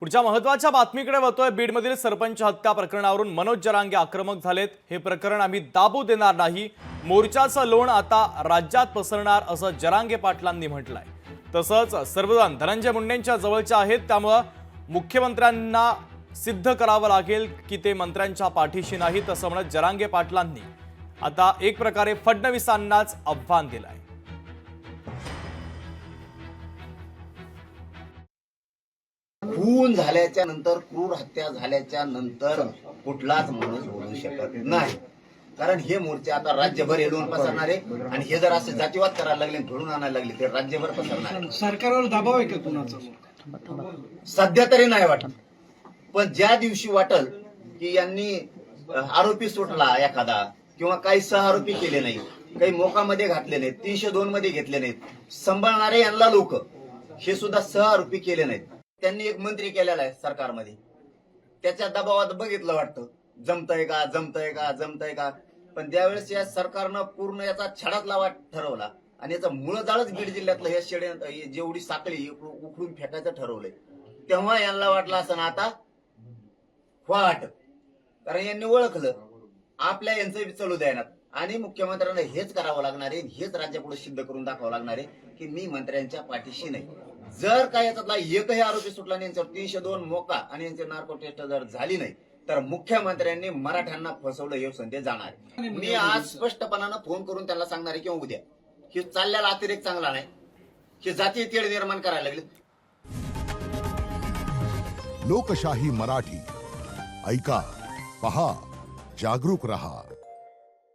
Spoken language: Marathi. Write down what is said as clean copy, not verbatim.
पुढच्या महत्त्वाच्या बातमीकडे वळतोय। बीडमधील सरपंच हत्या प्रकरणावरून मनोज जरांगे आक्रमक झालेत। हे प्रकरण आम्ही दाबू देणार नाही, मोर्चाचं लोण आता राज्यात पसरणार असं जरांगे पाटलांनी म्हटलंय। तसंच सर्वजण धनंजय मुंडेंच्या जवळचे आहेत, त्यामुळे मुख्यमंत्र्यांना सिद्ध करावं लागेल की ते मंत्र्यांच्या पाठीशी नाहीत असं म्हणत जरांगे पाटलांनी आता एक प्रकारे फडणवीसांनाच आव्हान दिलंय। खून झाल्याच्या नंतर, क्रूर हत्या झाल्याच्या नंतर कुठलाच माणूस बोलू शकत नाही, कारण हे मोर्चे आता राज्यभर येऊन पसरणार आहे आणि हे जर असे जातीवाद करायला लागले, घडून आणायला लागले, ते राज्यभर पसरणार आहे। सरकारवर दबाव आहे का कुणाचा? सध्या तरी नाही वाटत, पण ज्या दिवशी वाटल की यांनी आरोपी सुटला एखादा किंवा काही सहआरोपी केले नाही, काही मोकामध्ये घातले नाहीत, 302 मध्ये घेतले नाहीत, सांभाळणारे यांना लोक हे सुद्धा सहआरोपी केले नाहीत, त्यांनी एक मंत्री केलेला आहे सरकारमध्ये, त्याच्या दबावात बघितलं वाटतं जमतंय का जमतंय का जमतंय का, पण त्यावेळेस या सरकारनं पूर्ण याचा छडाच लावा ठरवला आणि याचा मूळ जाळच बीड जिल्ह्यातलं हे शेड्या जेवढी साखळी उखडून फेकायचं ठरवलंय, तेव्हा यांना वाटलं असं ना आता वाट, कारण यांनी ओळखलं आपल्या यांचं चालू द्यायनात आणि मुख्यमंत्र्यांना हेच करावं लागणार आहे, हेच राज्यापुढे सिद्ध करून दाखवावं लागणार आहे की मी मंत्र्यांच्या पाठीशी नाही। जर काय याच्यातला एकही आरोपी सुटला नाही, यांच्यावर 302 मोका आणि यांचे नार्को टेस्ट जर झाली नाही, तर मुख्यमंत्र्यांनी मराठ्यांना फसवलं हे संदेश जाणार आहे। मी आज स्पष्टपणानं फोन करून त्यांना सांगणार आहे किंवा उद्या की चाललेला अतिरेक चांगला नाही, की जातीय तेढ निर्माण करायला लागले। लोकशाही मराठी ऐका, पहा, जागरूक रहा।